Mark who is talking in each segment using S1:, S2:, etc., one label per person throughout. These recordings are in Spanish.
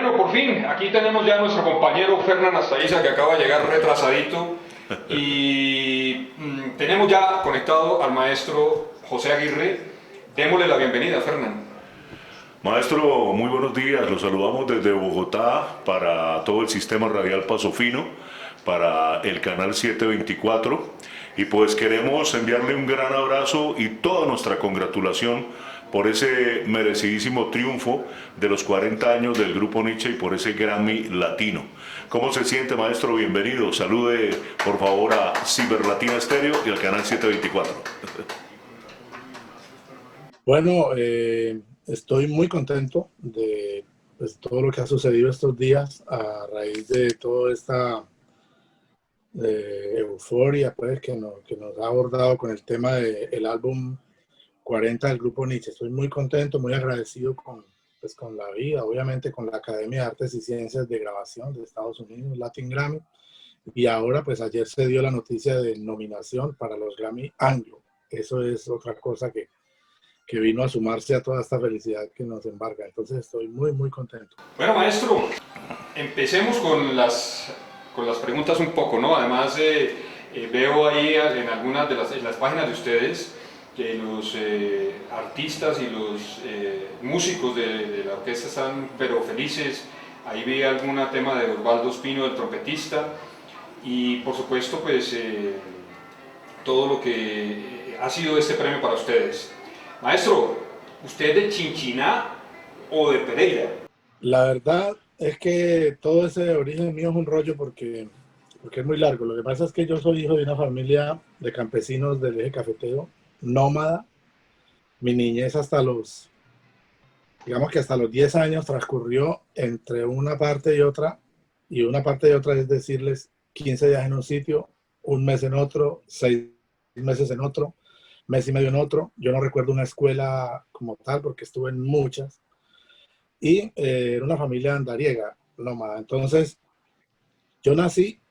S1: Bueno, por fin, aquí tenemos ya a nuestro compañero Fernán Astaiza, que acaba de llegar retrasadito, y tenemos ya conectado al maestro José Aguirre. Démosle la bienvenida, Fernán.
S2: Maestro, muy buenos días. Los saludamos desde Bogotá para todo el sistema radial Paso Fino, para el canal 724. Y pues queremos enviarle un gran abrazo y toda nuestra congratulación por ese merecidísimo triunfo de los 40 años del Grupo Nietzsche y por ese Grammy Latino. ¿Cómo se siente, maestro? Bienvenido. Salude, por favor, a Ciberlatina Estéreo y al canal 724.
S3: Bueno, estoy muy contento de pues, todo lo que ha sucedido estos días a raíz de toda esta euforia pues, que nos ha abordado con el tema del álbum 40 del Grupo Nietzsche. Estoy muy contento, muy agradecido pues, con la vida, obviamente con la Academia de Artes y Ciencias de Grabación de Estados Unidos, Latin Grammy, y ahora pues ayer se dio la noticia de nominación para los Grammy Anglo. Eso es otra cosa que vino a sumarse a toda esta felicidad que nos embarga. Entonces estoy muy, muy contento.
S1: Bueno, maestro, empecemos con las preguntas un poco, ¿no? Además, veo ahí en algunas de las páginas de ustedes que los artistas y los músicos de la orquesta están pero felices. Ahí vi algún tema de Osvaldo Espino, el trompetista, y por supuesto, pues, todo lo que ha sido este premio para ustedes. Maestro, ¿usted es de Chinchiná o de Pereira?
S3: La verdad es que todo ese origen mío es un rollo porque es muy largo. Lo que pasa es que yo soy hijo de una familia de campesinos del eje cafetero, nómada. Mi niñez digamos que hasta los 10 años transcurrió entre una parte y otra, y una parte y otra es decirles 15 días en un sitio, un mes en otro, 6 meses en otro, mes y medio en otro. Yo no recuerdo una escuela como tal porque estuve en muchas. Y era una familia andariega, nómada. Entonces, yo nací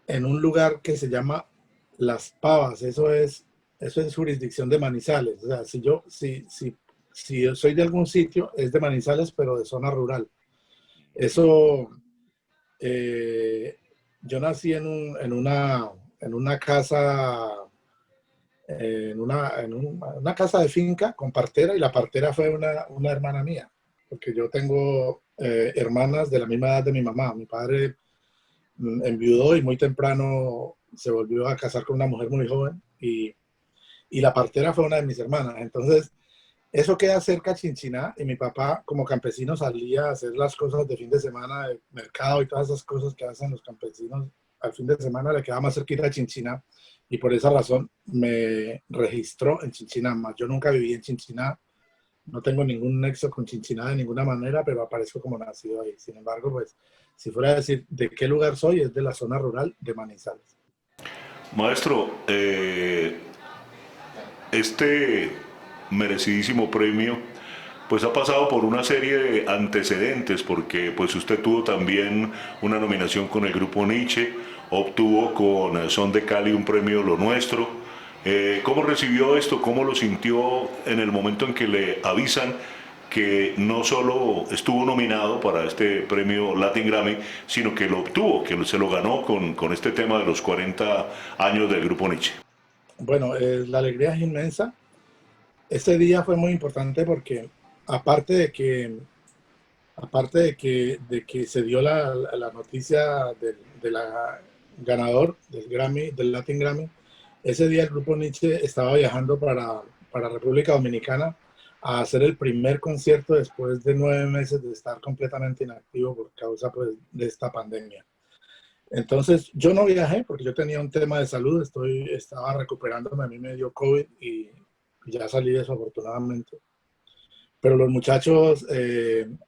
S3: en un lugar que se llama Las Pavas. Eso es jurisdicción de Manizales. O sea, si yo soy de algún sitio, es de Manizales, pero de zona rural. Eso, eh, yo nací en una casa una casa de finca con partera, y la partera fue una hermana mía, porque yo tengo hermanas de la misma edad de mi mamá. Mi padre enviudó y muy temprano se volvió a casar con una mujer muy joven, y la partera fue una de mis hermanas. Entonces, eso queda cerca a Chinchiná, y mi papá como campesino salía a hacer las cosas de fin de semana, de mercado y todas esas cosas que hacen los campesinos al fin de semana. Le quedaba más cerquita a Chinchiná, y por esa razón me registró en Chinchiná. Más yo nunca viví en Chinchiná, no tengo ningún nexo con Chinchiná de ninguna manera, pero aparezco como nacido ahí. Sin embargo, pues, si fuera a decir de qué lugar soy, es de la zona rural de Manizales.
S2: Maestro, este merecidísimo premio pues ha pasado por una serie de antecedentes, porque pues usted tuvo también una nominación con el Grupo Nietzsche, obtuvo con Son de Cali un premio Lo Nuestro. ¿Cómo recibió esto? ¿Cómo lo sintió en el momento en que le avisan que no solo estuvo nominado para este premio Latin Grammy, sino que lo obtuvo, que se lo ganó con este tema de los 40 años del Grupo Nietzsche?
S3: Bueno, la alegría es inmensa. Este día fue muy importante porque aparte de que, de que se dio la noticia de la ganador del Grammy, del Latin Grammy, ese día el Grupo Nietzsche estaba viajando para República Dominicana a hacer el primer concierto después de 9 meses de estar completamente inactivo por causa pues, de esta pandemia. Entonces yo no viajé porque yo tenía un tema de salud, estaba recuperándome, a mí me dio COVID y ya salí de eso afortunadamente. Pero los muchachos,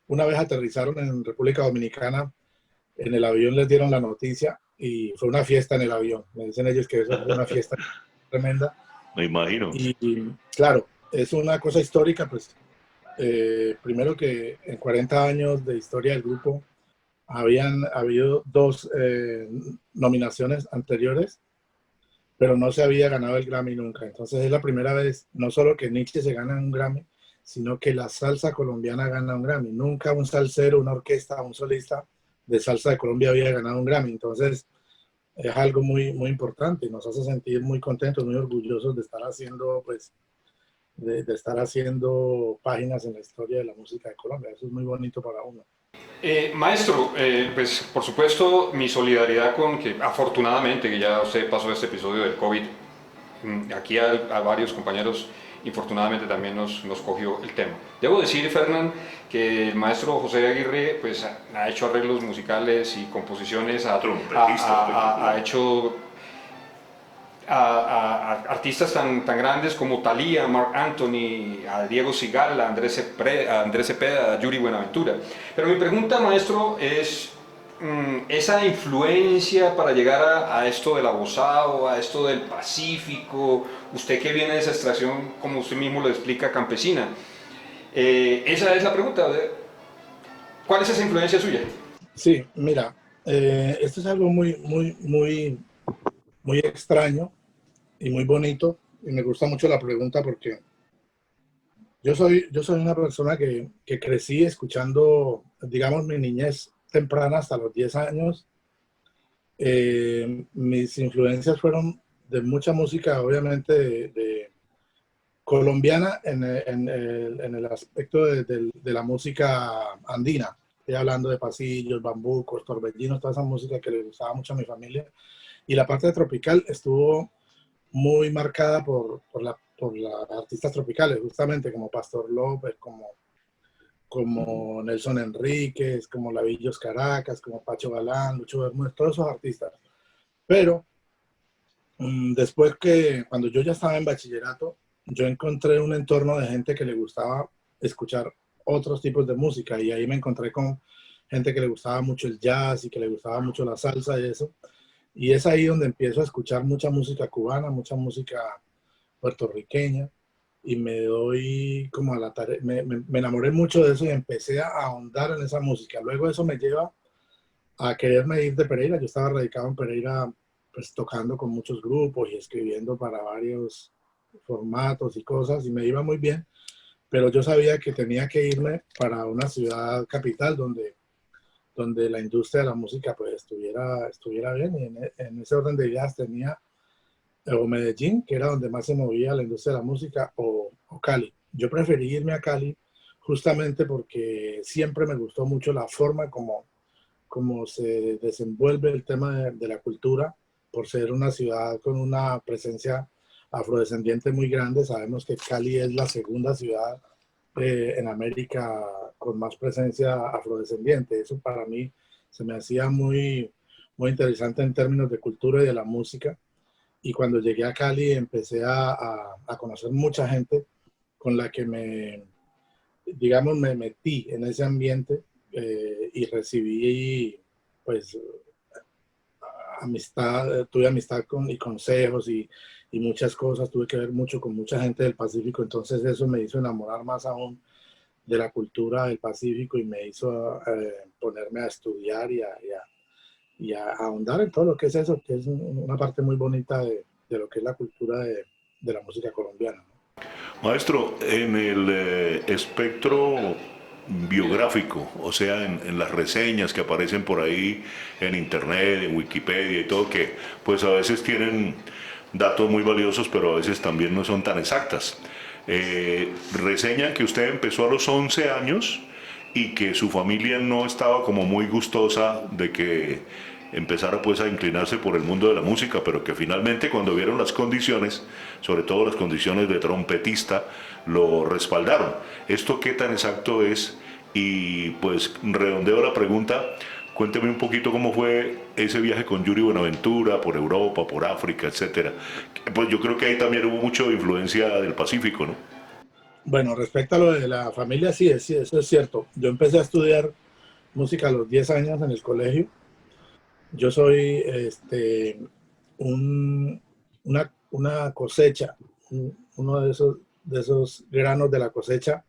S3: una vez aterrizaron en República Dominicana, en el avión les dieron la noticia y fue una fiesta en el avión. Me dicen ellos que eso fue una fiesta tremenda.
S2: Me imagino.
S3: Y claro, es una cosa histórica, pues primero que en 40 años de historia del grupo habían habido dos nominaciones anteriores, pero no se había ganado el Grammy nunca. Entonces es la primera vez, no solo que Nietzsche se gana un Grammy, sino que la salsa colombiana gana un Grammy. Nunca un salsero, una orquesta, un solista de salsa de Colombia había ganado un Grammy. Entonces, es algo muy, muy importante y nos hace sentir muy contentos, muy orgullosos de estar haciendo, pues, de estar haciendo páginas en la historia de la música de Colombia. Eso es muy bonito para uno.
S1: Maestro, pues por supuesto mi solidaridad con que afortunadamente que ya usted pasó este episodio del COVID, aquí a varios compañeros infortunadamente también nos cogió el tema. Debo decir, Fernán, que el maestro José Aguirre pues ha hecho arreglos musicales y composiciones, ha hecho a artistas tan grandes como Thalía, Marc Anthony, a Diego Cigala, a Andrés Cepeda, a Yuri Buenaventura. Pero mi pregunta, maestro, es esa influencia para llegar a esto del abosado, a esto del Pacífico, usted que viene de esa extracción, como usted mismo lo explica, campesina. Esa es la pregunta. ¿Cuál es esa influencia suya?
S3: Sí, mira, esto es algo muy, muy, muy, muy extraño y muy bonito. Y me gusta mucho la pregunta porque yo soy una persona que crecí escuchando, digamos, mi niñez temprana hasta los 10 años. Mis influencias fueron de mucha música, obviamente, de colombiana en el aspecto de la música andina. Estoy hablando de pasillos, bambucos, torbellinos, toda esa música que le gustaba mucho a mi familia. Y la parte tropical estuvo muy marcada por las artistas tropicales, justamente como Pastor López, como Nelson Enríquez, como Lavillos Caracas, como Pacho Galán, Lucho Bermúdez, todos esos artistas. Pero después cuando yo ya estaba en bachillerato, yo encontré un entorno de gente que le gustaba escuchar otros tipos de música y ahí me encontré con gente que le gustaba mucho el jazz y que le gustaba mucho la salsa y eso. Y es ahí donde empiezo a escuchar mucha música cubana, mucha música puertorriqueña y me doy como a la tarea, me enamoré mucho de eso y empecé a ahondar en esa música. Luego eso me lleva a quererme ir de Pereira. Yo estaba radicado en Pereira, pues tocando con muchos grupos y escribiendo para varios formatos y cosas y me iba muy bien, pero yo sabía que tenía que irme para una ciudad capital donde la industria de la música pues estuviera bien y en ese orden de ideas tenía o Medellín, que era donde más se movía la industria de la música, o Cali. Yo preferí irme a Cali justamente porque siempre me gustó mucho la forma como se desenvuelve el tema de la cultura, por ser una ciudad con una presencia afrodescendiente muy grande. Sabemos que Cali es la segunda ciudad en América con más presencia afrodescendiente. Eso para mí se me hacía muy, muy interesante en términos de cultura y de la música. Y cuando llegué a Cali empecé a conocer mucha gente con la que digamos, me metí en ese ambiente y recibí, pues, amistad, tuve amistad y consejos y muchas cosas, tuve que ver mucho con mucha gente del Pacífico, entonces eso me hizo enamorar más aún de la cultura del Pacífico y me hizo ponerme a estudiar y a ahondar en todo lo que es eso, que es una parte muy bonita de lo que es la cultura de la música colombiana, ¿no?
S2: Maestro, en el espectro biográfico, o sea, en las reseñas que aparecen por ahí en internet, en Wikipedia y todo, que pues a veces tienen datos muy valiosos, pero a veces también no son tan exactas. Reseñan que usted empezó a los 11 años y que su familia no estaba como muy gustosa de que empezara pues a inclinarse por el mundo de la música, pero que finalmente cuando vieron las condiciones, sobre todo las condiciones de trompetista, lo respaldaron. ¿Esto qué tan exacto es? Y pues redondeo la pregunta, cuénteme un poquito cómo fue ese viaje con Yuri Buenaventura, por Europa, por África, etcétera. Pues yo creo que ahí también hubo mucha influencia del Pacífico, ¿no?
S3: Bueno, respecto a lo de la familia, sí, eso es cierto. Yo empecé a estudiar música a los 10 años en el colegio. Yo soy un- una cosecha, uno de esos granos de la cosecha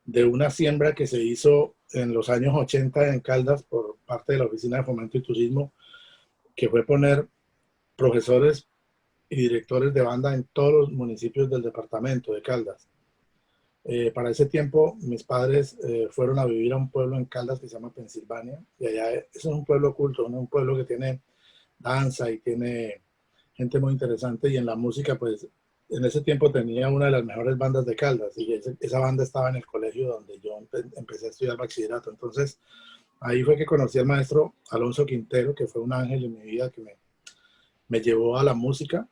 S3: de una siembra que se hizo en los años 80 en Caldas por parte de la Oficina de Fomento y Turismo, que fue poner profesores y directores de banda en todos los municipios del departamento de Caldas. Para ese tiempo, mis padres fueron a vivir a un pueblo en Caldas que se llama Pensilvania, y allá eso es un pueblo culto, ¿no? Un pueblo que tiene danza y tiene gente muy interesante, y en la música, pues, en ese tiempo tenía una de las mejores bandas de Caldas, y esa banda estaba en el colegio donde yo empecé a estudiar bachillerato. Entonces, ahí fue que conocí al maestro Alonso Quintero, que fue un ángel en mi vida que me llevó a la música.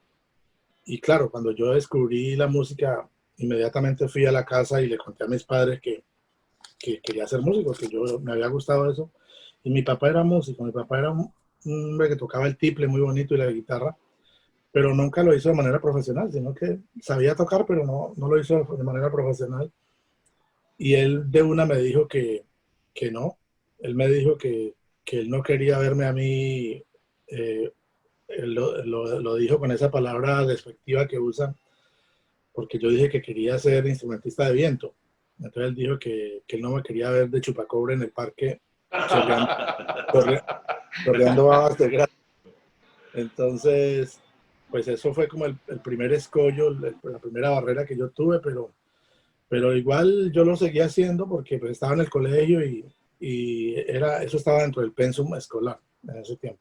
S3: Y claro, cuando yo descubrí la música, inmediatamente fui a la casa y le conté a mis padres que quería ser músico, que yo me había gustado eso. Y mi papá era músico, mi papá era un hombre que tocaba el tiple muy bonito y la guitarra, pero nunca lo hizo de manera profesional, sino que sabía tocar, pero no lo hizo de manera profesional. Y él de una me dijo que no, él me dijo que él no quería verme a mí, él lo dijo con esa palabra despectiva que usan, porque yo dije que quería ser instrumentista de viento. Entonces él dijo que él no me quería ver de chupacobre en el parque chorreando, chorre- chorreando babas de grasa. Entonces, pues eso fue como el primer escollo, la primera barrera que yo tuve, pero igual yo lo seguía haciendo porque pues, estaba en el colegio y eso estaba dentro del pensum escolar en ese tiempo.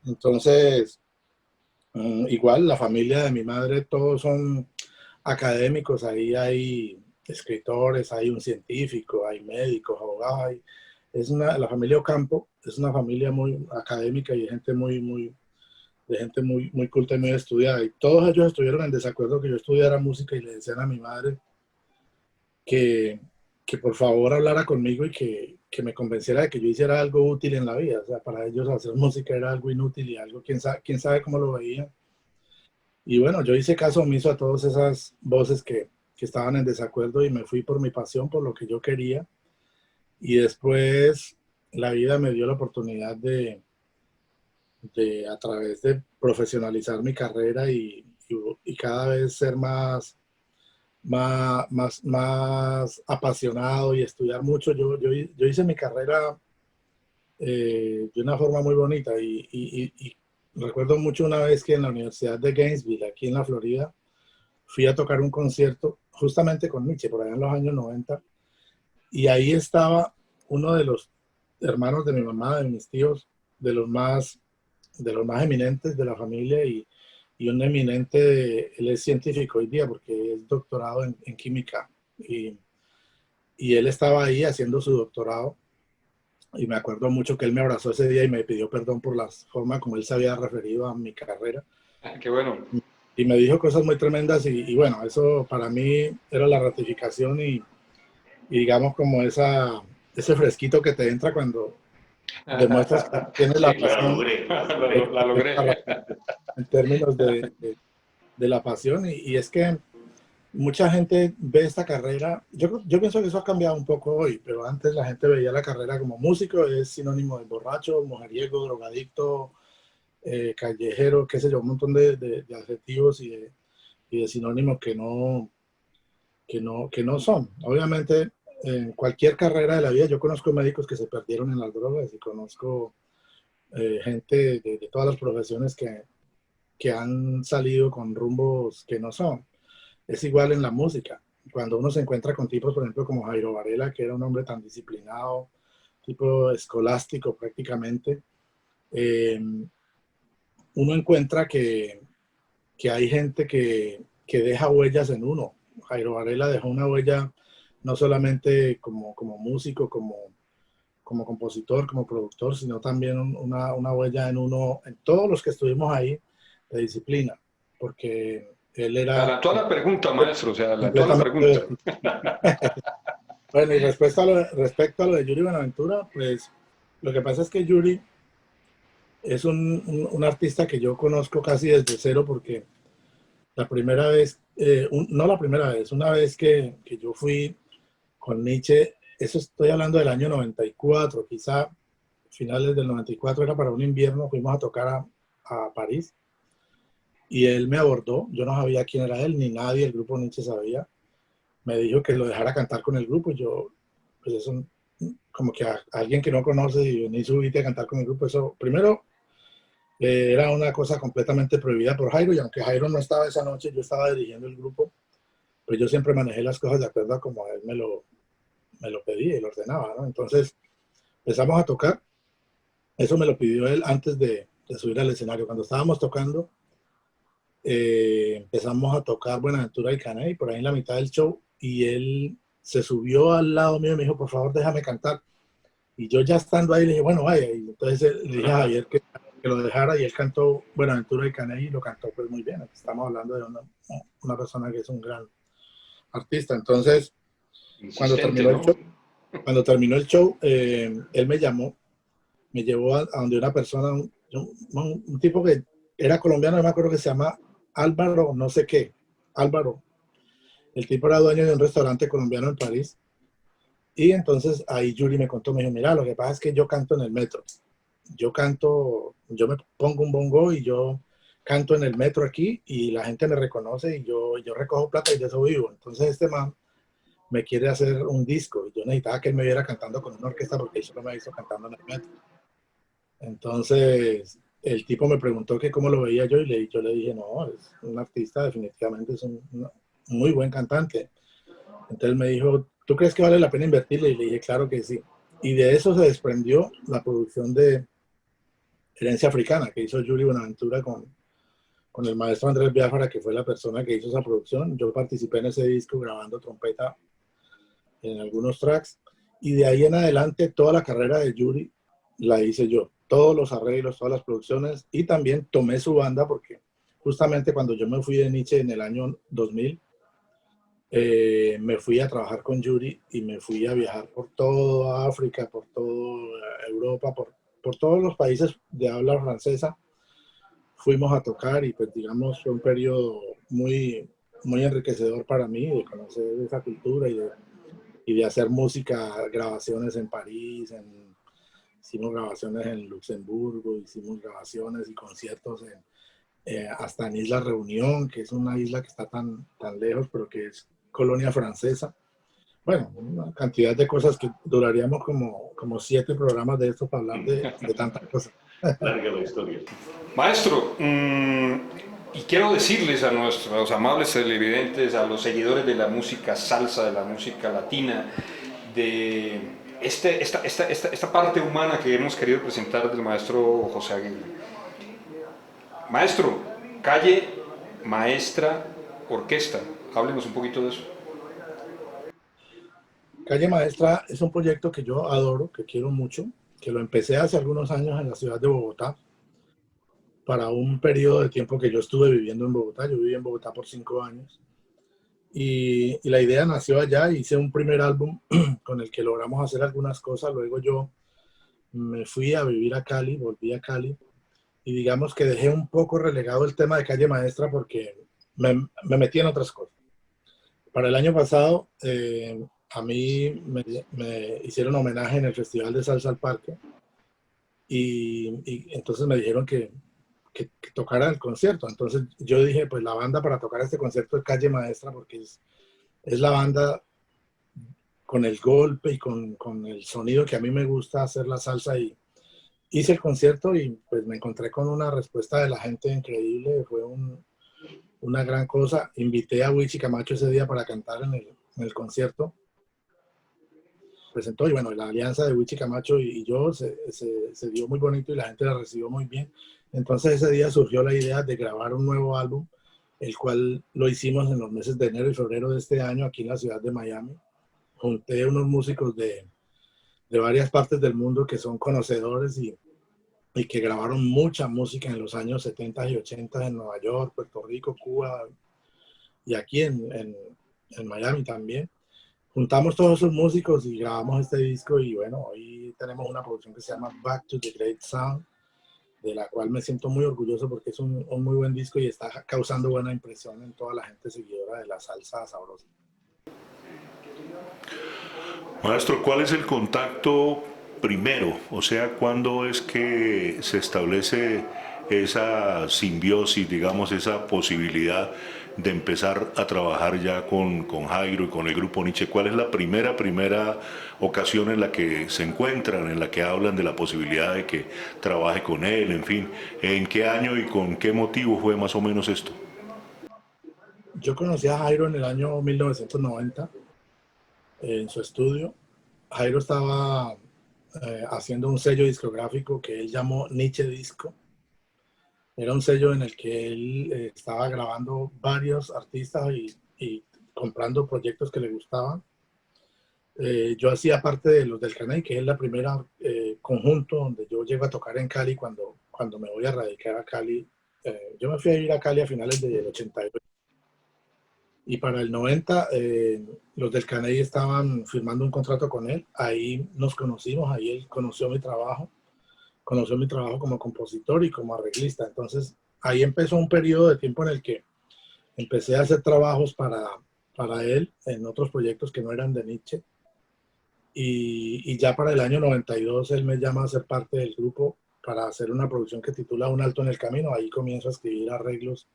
S3: Entonces, igual la familia de mi madre, todos son académicos, ahí hay escritores, hay un científico, hay médicos, abogados, la familia Ocampo es una familia muy académica y de gente muy culta y muy estudiada. Y todos ellos estuvieron en desacuerdo que yo estudiara música y le decían a mi madre que, que por favor hablara conmigo y que me convenciera de que yo hiciera algo útil en la vida. O sea, para ellos hacer música era algo inútil y algo, quién sabe cómo lo veían. Y bueno, yo hice caso omiso a todas esas voces que estaban en desacuerdo y me fui por mi pasión, por lo que yo quería. Y después la vida me dio la oportunidad de a través de profesionalizar mi carrera y cada vez ser más apasionado y estudiar mucho. Yo hice mi carrera de una forma muy bonita y recuerdo mucho una vez que en la Universidad de Gainesville, aquí en la Florida, fui a tocar un concierto justamente con Nietzsche, por allá en los años 90, y ahí estaba uno de los hermanos de mi mamá, de mis tíos, de los más, de los más eminentes de la familia y un eminente, él es científico hoy día porque es doctorado en química y él estaba ahí haciendo su doctorado y me acuerdo mucho que él me abrazó ese día y me pidió perdón por la forma como él se había referido a mi carrera.
S1: Qué bueno.
S3: Y me dijo cosas muy tremendas y bueno, eso para mí era la ratificación y digamos como ese fresquito que te entra cuando demuestras que tienes la
S1: Sí,
S3: pasión
S1: la logré.
S3: en términos de la pasión y es que mucha gente ve esta carrera, yo pienso que eso ha cambiado un poco hoy, pero antes la gente veía la carrera como músico, es sinónimo de borracho, mujeriego, drogadicto, callejero, qué sé yo, un montón de adjetivos y de sinónimos que no son. Obviamente, en cualquier carrera de la vida, yo conozco médicos que se perdieron en las drogas y conozco gente de todas las profesiones que han salido con rumbos que no son. Es igual en la música. Cuando uno se encuentra con tipos, por ejemplo, como Jairo Varela, que era un hombre tan disciplinado, tipo escolástico prácticamente, eh, uno encuentra que hay gente que deja huellas en uno. Jairo Varela dejó una huella no solamente como músico, como compositor, como productor, sino también una huella en uno, en todos los que estuvimos ahí, de disciplina, porque él
S1: Se
S3: era
S1: adelantó a la pregunta, maestro, se adelantó a la
S3: completamente
S1: pregunta.
S3: vertical. Bueno, y respecto a lo de Yuri Buenaventura, pues lo que pasa es que Yuri es un artista que yo conozco casi desde cero porque la primera vez, no la primera vez, una vez que yo fui con Nietzsche, eso estoy hablando del año 94, quizá finales del 94, era para un invierno, fuimos a tocar a París y él me abordó, yo no sabía quién era él, ni nadie, el grupo Nietzsche sabía, me dijo que lo dejara cantar con el grupo, y yo, pues eso, como que a alguien que no conoce y venir subirte a cantar con el grupo, eso, primero, era una cosa completamente prohibida por Jairo, y aunque Jairo no estaba esa noche, yo estaba dirigiendo el grupo, pues yo siempre manejé las cosas de acuerdo a como él me lo pedía y lo ordenaba, ¿no? Entonces empezamos a tocar, eso me lo pidió él antes de subir al escenario. Cuando estábamos tocando, empezamos a tocar Buenaventura y Caney por ahí en la mitad del show y él se subió al lado mío y me dijo, por favor, déjame cantar. Y yo ya estando ahí le dije, bueno, vaya. Y entonces le dije a Javier que lo dejara y él cantó Buenaventura y Caney y lo cantó pues muy bien. Estamos hablando de una persona que es un gran artista. Entonces,
S1: Insistente, ¿no?
S3: cuando terminó el show, él me llamó, me llevó a donde una persona, un tipo que era colombiano, no me acuerdo que se llama Álvaro, no sé qué, Álvaro. El tipo era dueño de un restaurante colombiano en París. Y entonces ahí Yuri me contó, me dijo, mira, lo que pasa es que yo canto en el metro. Yo me pongo un bongo y yo canto en el metro aquí y la gente me reconoce y yo recojo plata y de eso vivo. Entonces este man me quiere hacer un disco y yo necesitaba que él me viera cantando con una orquesta porque él solo me hizo cantando en el metro. Entonces el tipo me preguntó que cómo lo veía yo y yo le dije, no, es un artista, definitivamente es un muy buen cantante. Entonces me dijo, ¿tú crees que vale la pena invertirle? Y le dije, claro que sí. Y de eso se desprendió la producción de Herencia Africana, que hizo Yuri Buenaventura con el maestro Andrés Biafara, que fue la persona que hizo esa producción. Yo participé en ese disco grabando trompeta en algunos tracks. Y de ahí en adelante, toda la carrera de Yuri la hice yo. Todos los arreglos, todas las producciones. Y también tomé su banda porque justamente cuando yo me fui de Nietzsche en el año 2000, me fui a trabajar con Yuri y me fui a viajar por toda África, por toda Europa, por todos los países de habla francesa. Fuimos a tocar y pues digamos fue un periodo muy enriquecedor para mí de conocer esa cultura y de hacer música, grabaciones en París, hicimos grabaciones en Luxemburgo, hicimos grabaciones y conciertos hasta en Isla Reunión, que es una isla que está tan lejos, pero que es colonia francesa. Bueno, una cantidad de cosas que duraríamos como 7 programas de esto para hablar de tantas cosas.
S2: Larga la historia.
S1: Maestro, y quiero decirles a nuestros amables televidentes, a los seguidores de la música salsa, de la música latina, de esta parte humana que hemos querido presentar del maestro José Aguirre. Maestro, calle, maestra, orquesta. Háblenos un poquito de eso.
S3: Calle Maestra es un proyecto que yo adoro, que quiero mucho, que lo empecé hace algunos años en la ciudad de Bogotá, para un periodo de tiempo que yo estuve viviendo en Bogotá. Yo viví en Bogotá por 5 años. Y la idea nació allá, hice un primer álbum con el que logramos hacer algunas cosas. Luego yo me fui a vivir a Cali, volví a Cali, y digamos que dejé un poco relegado el tema de Calle Maestra porque me metí en otras cosas. Para el año pasado, a mí me hicieron homenaje en el Festival de Salsa al Parque y entonces me dijeron que tocara el concierto. Entonces yo dije, pues la banda para tocar este concierto es Calle Maestra porque es la banda con el golpe y con el sonido que a mí me gusta hacer la salsa y hice el concierto y pues me encontré con una respuesta de la gente increíble, fue una gran cosa. Invité a Wichi Camacho ese día para cantar en el concierto. Presentó y bueno, la alianza de Wichi Camacho y yo se dio muy bonito y la gente la recibió muy bien. Entonces ese día surgió la idea de grabar un nuevo álbum, el cual lo hicimos en los meses de enero y febrero de este año aquí en la ciudad de Miami. Junté unos músicos de varias partes del mundo que son conocedores y que grabaron mucha música en los años 70 y 80 en Nueva York, Puerto Rico, Cuba y aquí en Miami también. Juntamos todos esos músicos y grabamos este disco y bueno, hoy tenemos una producción que se llama Back to the Great Sound, de la cual me siento muy orgulloso porque es un muy buen disco y está causando buena impresión en toda la gente seguidora de la salsa sabrosa.
S2: Maestro, ¿cuál es el contacto primero? O sea, ¿cuándo es que se establece esa simbiosis, digamos, esa posibilidad de empezar a trabajar ya con Jairo y con el grupo Nietzsche? ¿Cuál es la primera ocasión en la que se encuentran, en la que hablan de la posibilidad de que trabaje con él? En fin, ¿en qué año y con qué motivo fue más o menos esto?
S3: Yo conocí a Jairo en el año 1990 en su estudio. Jairo estaba haciendo un sello discográfico que él llamó Nietzsche Disco. Era un sello en el que él estaba grabando varios artistas y comprando proyectos que le gustaban. Yo hacía parte de los del Caney, que es la primera conjunto donde yo llego a tocar en Cali cuando me voy a radicar a Cali. Yo me fui a ir a Cali a finales del 88. Y para el 90, los del Caney estaban firmando un contrato con él. Ahí nos conocimos, ahí él conoció mi trabajo como compositor y como arreglista. Entonces, ahí empezó un periodo de tiempo en el que empecé a hacer trabajos para él en otros proyectos que no eran de Nietzsche. Y ya para el año 92 él me llama a ser parte del grupo para hacer una producción que titula Un alto en el camino. Ahí comienzo a escribir arreglos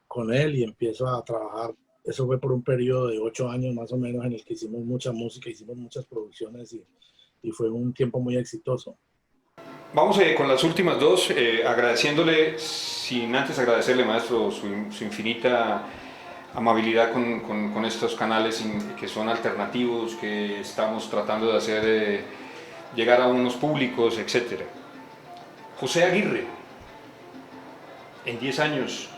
S3: con él y empiezo a trabajar. Eso fue por un periodo de 8 años más o menos en el que hicimos mucha música, hicimos muchas producciones y fue un tiempo muy exitoso.
S1: Vamos con las últimas dos, agradeciéndole, sin antes agradecerle, maestro, su infinita amabilidad con estos canales que son alternativos, que estamos tratando de hacer llegar a unos públicos, etc. José Aguirre, en 10 años,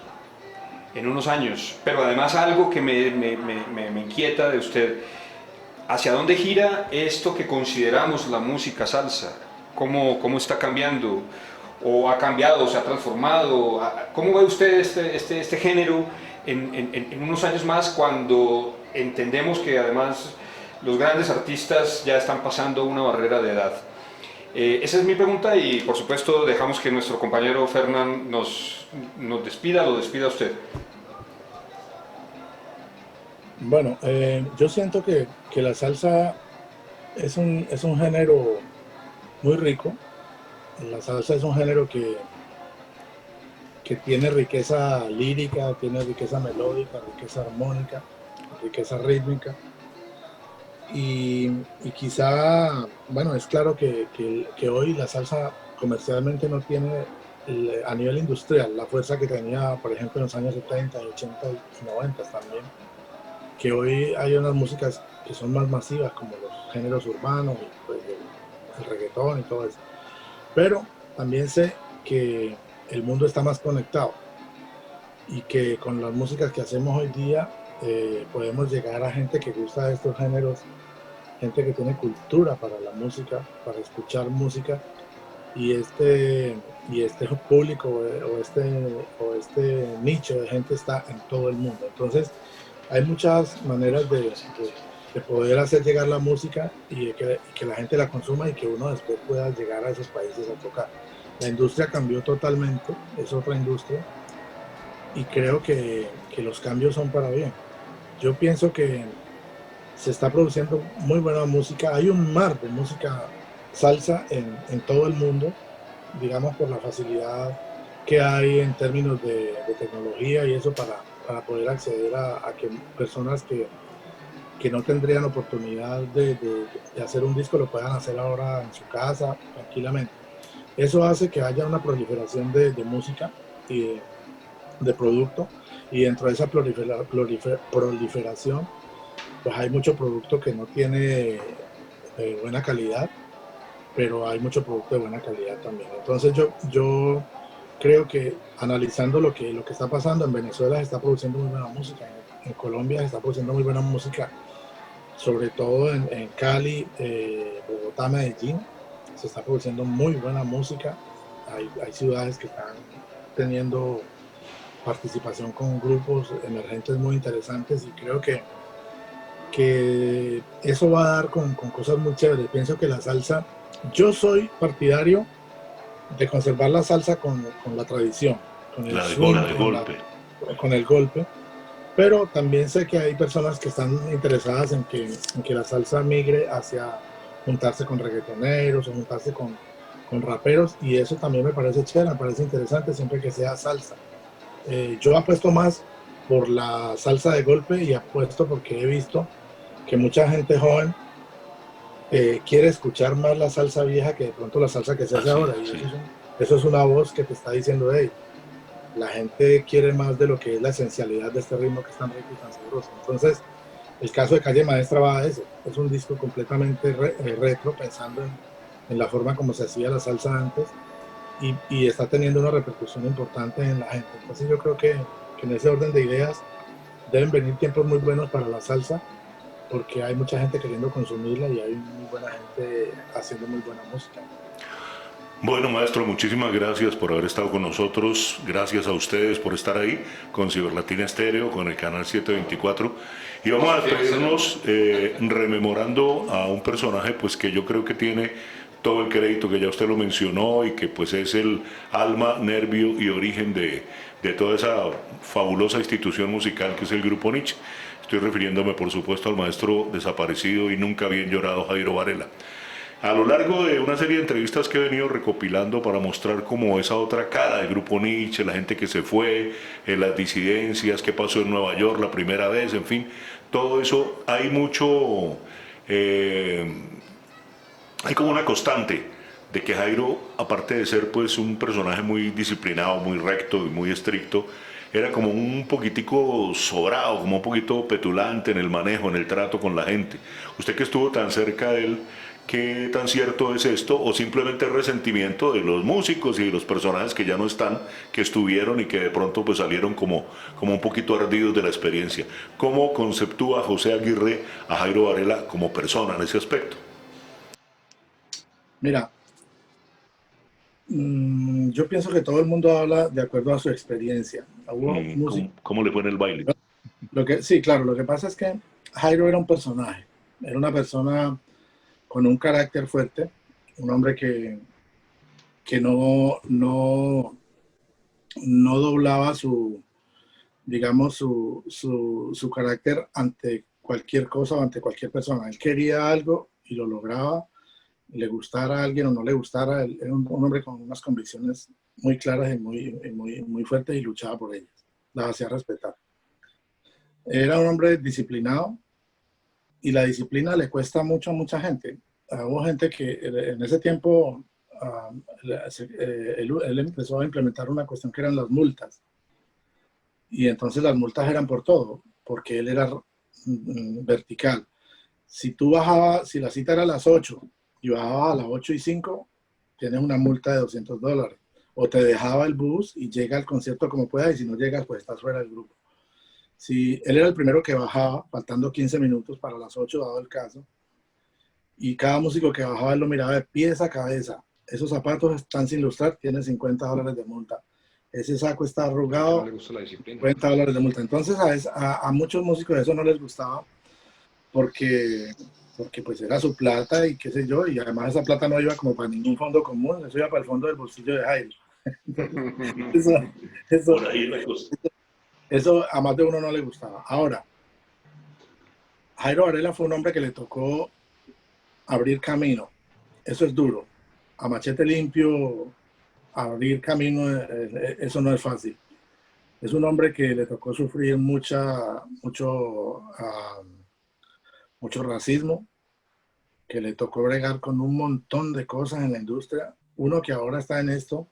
S1: en unos años, pero además algo que me inquieta de usted, ¿hacia dónde gira esto que consideramos la música salsa? ¿Cómo está cambiando? ¿O ha cambiado, o se ha transformado? ¿Cómo ve usted este género en unos años más, cuando entendemos que además los grandes artistas ya están pasando una barrera de edad? Esa es mi pregunta y por supuesto dejamos que nuestro compañero Fernán nos despida, lo despida usted.
S3: Bueno, yo siento que la salsa es un género muy rico. La salsa es un género que tiene riqueza lírica, tiene riqueza melódica, riqueza armónica, riqueza rítmica. Y quizá, bueno, es claro que hoy la salsa comercialmente no tiene a nivel industrial la fuerza que tenía, por ejemplo, en los años 70, 80 y 90 también. Que hoy hay unas músicas que son más masivas, como los géneros urbanos, pues, el reggaetón y todo eso. Pero también sé que el mundo está más conectado y que con las músicas que hacemos hoy día podemos llegar a gente que gusta de estos géneros, gente que tiene cultura para la música, para escuchar música, y este público o este nicho de gente está en todo el mundo. Entonces hay muchas maneras de poder hacer llegar la música y que la gente la consuma y que uno después pueda llegar a esos países a tocar. La industria cambió totalmente, es otra industria, y creo que los cambios son para bien. Yo pienso que se está produciendo muy buena música. Hay un mar de música salsa en todo el mundo, digamos, por la facilidad que hay en términos de tecnología y eso para poder acceder a que personas que no tendrían oportunidad de hacer un disco lo puedan hacer ahora en su casa tranquilamente. Eso hace que haya una proliferación de música y de producto, y dentro de esa proliferación pues hay mucho producto que no tiene buena calidad, pero hay mucho producto de buena calidad también. Entonces yo creo que analizando lo que está pasando, en Venezuela se está produciendo muy buena música, en Colombia se está produciendo muy buena música, sobre todo en Cali, Bogotá, Medellín, se está produciendo muy buena música. Hay ciudades que están teniendo participación con grupos emergentes muy interesantes, y creo que eso va a dar con cosas muy chéveres. Pienso que la salsa, yo soy partidario de conservar la salsa con la tradición, con el swing, con el golpe, pero también sé que hay personas que están interesadas en que la salsa migre hacia juntarse con reggaetoneros o juntarse con raperos, y eso también me parece chévere, me parece interesante siempre que sea salsa. Yo apuesto más por la salsa de golpe, y apuesto porque he visto que mucha gente joven quiere escuchar más la salsa vieja que de pronto la salsa que se hace ahora, y eso es una voz que te está diciendo, hey, la gente quiere más de lo que es la esencialidad de este ritmo que es tan rico y tan sabroso. Entonces, el caso de Calle Maestra va a eso. Es un disco completamente retro, pensando en la forma como se hacía la salsa antes y está teniendo una repercusión importante en la gente. Entonces yo creo que en ese orden de ideas deben venir tiempos muy buenos para la salsa porque hay mucha gente queriendo consumirla y hay muy buena gente haciendo muy buena música.
S2: Bueno, maestro, muchísimas gracias por haber estado con nosotros. Gracias a ustedes por estar ahí con Ciberlatina Estéreo, con el canal 724. Y vamos a despedirnos rememorando a un personaje pues que yo creo que tiene todo el crédito, que ya usted lo mencionó, y que pues es el alma, nervio y origen de toda esa fabulosa institución musical que es el Grupo Nietzsche. Estoy refiriéndome, por supuesto, al maestro desaparecido y nunca bien llorado Jairo Varela. A lo largo de una serie de entrevistas que he venido recopilando para mostrar como esa otra cara del Grupo Nietzsche, la gente que se fue, las disidencias, qué pasó en Nueva York la primera vez, en fin, todo eso, hay mucho, hay como una constante de que Jairo, aparte de ser pues un personaje muy disciplinado, muy recto y muy estricto, era como un poquitico sobrado, como un poquito petulante en el manejo, en el trato con la gente. Usted que estuvo tan cerca de él, ¿qué tan cierto es esto? ¿O simplemente resentimiento de los músicos y de los personajes que ya no están, que estuvieron y que de pronto pues salieron como un poquito ardidos de la experiencia? ¿Cómo conceptúa José Aguirre a Jairo Varela como persona en ese aspecto?
S3: Mira, yo pienso que todo el mundo habla de acuerdo a su experiencia. Hubo música.
S2: ¿Cómo le fue en el baile?
S3: Sí, claro, lo que pasa es que Jairo era un personaje, era una persona con un carácter fuerte, un hombre que no doblaba digamos, su carácter ante cualquier cosa o ante cualquier persona. Él quería algo y lo lograba, le gustara a alguien o no le gustara. Él era un hombre con unas convicciones muy claras y muy fuertes y luchaba por ellas. Las hacía respetar. Era un hombre disciplinado y la disciplina le cuesta mucho a mucha gente. Hubo gente que en ese tiempo él empezó a implementar una cuestión que eran las multas. Y entonces las multas eran por todo, porque él era vertical. Si tú bajabas, si la cita era a las 8 y bajabas a las 8:05, tienes una multa de $200. O te dejaba el bus y llega al concierto como puedas, y si no llegas, pues estás fuera del grupo. Si él era el primero que bajaba, faltando 15 minutos para las 8, dado el caso, y cada músico que bajaba él lo miraba de pies a cabeza. Esos zapatos están sin lustrar, tiene $50 de multa. Ese saco está arrugado, no le gusta la disciplina. $50 de multa. Entonces a muchos músicos eso no les gustaba porque pues era su plata y qué sé yo, y además esa plata no iba como para ningún fondo común, eso iba para el fondo del bolsillo de Jairo. Eso a más de uno no le gustaba. Ahora, Jairo Varela fue un hombre que le tocó abrir camino. Eso es duro. A machete limpio, abrir camino, eso no es fácil. Es un hombre que le tocó sufrir mucho racismo, que le tocó bregar con un montón de cosas en la industria. Uno que ahora está en esto,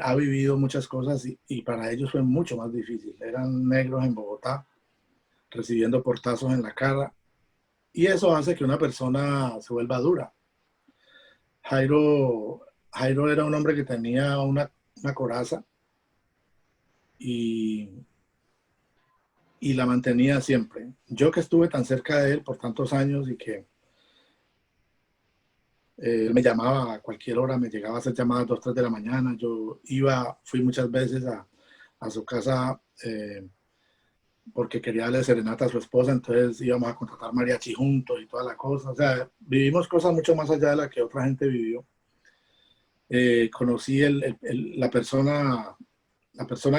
S3: ha vivido muchas cosas y para ellos fue mucho más difícil. Eran negros en Bogotá, recibiendo portazos en la cara, y eso hace que una persona se vuelva dura. Jairo era un hombre que tenía una coraza y la mantenía siempre. Yo que estuve tan cerca de él por tantos años y que él me llamaba a cualquier hora, me llegaba a hacer llamadas 2, 3 de la mañana. Yo fui muchas veces a su casa porque quería darle serenata a su esposa, entonces íbamos a contratar mariachi juntos y toda la cosa. O sea, vivimos cosas mucho más allá de la que otra gente vivió. Conocí la persona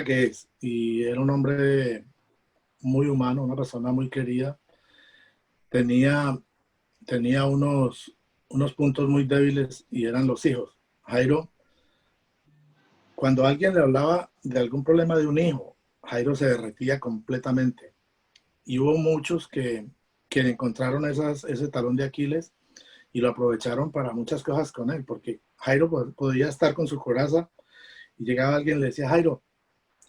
S3: que es, y era un hombre muy humano, una persona muy querida. Tenía unos puntos muy débiles y eran los hijos. Jairo, cuando alguien le hablaba de algún problema de un hijo, Jairo se derretía completamente. Y hubo muchos que encontraron ese talón de Aquiles y lo aprovecharon para muchas cosas con él, porque Jairo podía estar con su coraza y llegaba alguien y le decía, Jairo,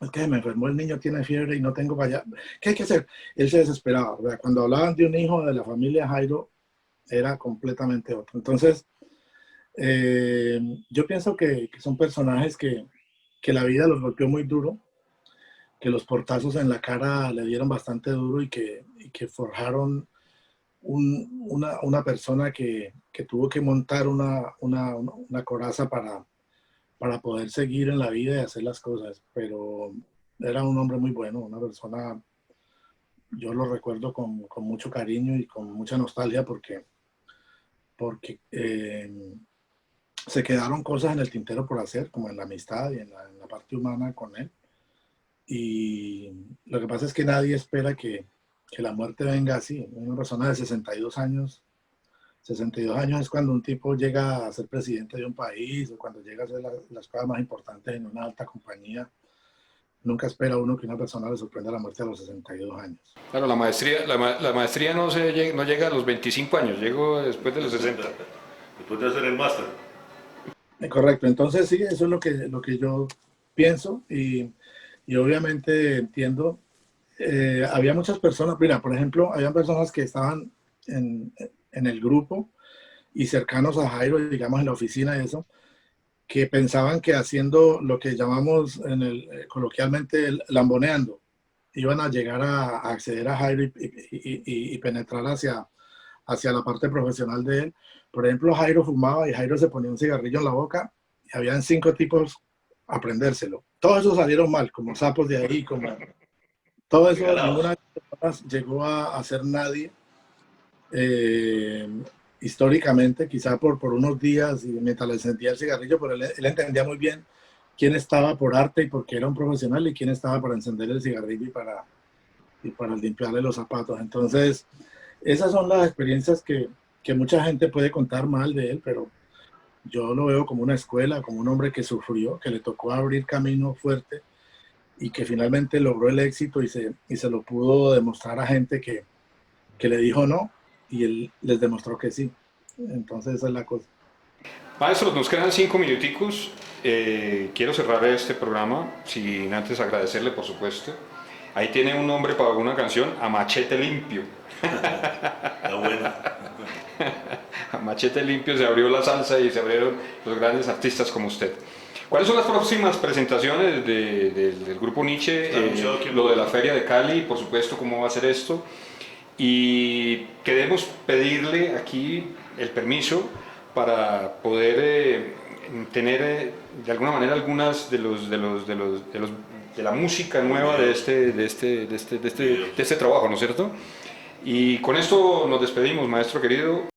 S3: es que me enfermó el niño, tiene fiebre y no tengo para allá. ¿Qué hay que hacer? Él se desesperaba. ¿Verdad? Cuando hablaban de un hijo de la familia Jairo, era completamente otro. Entonces, yo pienso que son personajes que la vida los golpeó muy duro, que los portazos en la cara le dieron bastante duro y que forjaron una persona que tuvo que montar una coraza para poder seguir en la vida y hacer las cosas. Pero era un hombre muy bueno, una persona, yo lo recuerdo con mucho cariño y con mucha nostalgia porque se quedaron cosas en el tintero por hacer, como en la amistad y en la parte humana con él. Y lo que pasa es que nadie espera que la muerte venga así. Una persona de 62 años es cuando un tipo llega a ser presidente de un país o cuando llega a ser las cosas más importantes en una alta compañía. Nunca espera uno que una persona le sorprenda la muerte a los 62 años.
S1: Claro, la maestría no llega a los 25 años, llegó después de los 60.
S2: Después de hacer el máster.
S3: Correcto, entonces sí, eso es lo que yo pienso y obviamente entiendo. Había muchas personas, mira, por ejemplo, había personas que estaban en el grupo y cercanos a Jairo, digamos en la oficina y eso, que pensaban que haciendo lo que llamamos coloquialmente el lamboneando, iban a llegar a acceder a Jairo y penetrar hacia la parte profesional de él. Por ejemplo, Jairo fumaba y Jairo se ponía un cigarrillo en la boca y habían 5 tipos a prendérselo. Todos esos salieron mal, como sapos de ahí, como todo eso, ninguna de las personas llegó a ser nadie. Históricamente, quizá por unos días y mientras le sentía el cigarrillo, pero él entendía muy bien quién estaba por arte y porque era un profesional y quién estaba para encender el cigarrillo y para limpiarle los zapatos. Entonces, esas son las experiencias que mucha gente puede contar mal de él, pero yo lo veo como una escuela, como un hombre que sufrió, que le tocó abrir camino fuerte y que finalmente logró el éxito y se lo pudo demostrar a gente que le dijo no y él les demostró que sí. Entonces esa es la cosa.
S1: Maestros, nos quedan 5 minuticos. Quiero cerrar este programa sin antes agradecerle, por supuesto. Ahí tiene un nombre para una canción, A Machete Limpio.
S2: Está buena.
S1: A Machete Limpio se abrió la salsa y se abrieron los grandes artistas como usted. ¿Cuáles son las próximas presentaciones del grupo Nietzsche? Lo de la Feria de Cali, por supuesto, cómo va a ser esto. Y queremos pedirle aquí el permiso para poder tener de alguna manera algunas de la música nueva de este trabajo, ¿no es cierto? Y con esto nos despedimos, maestro querido.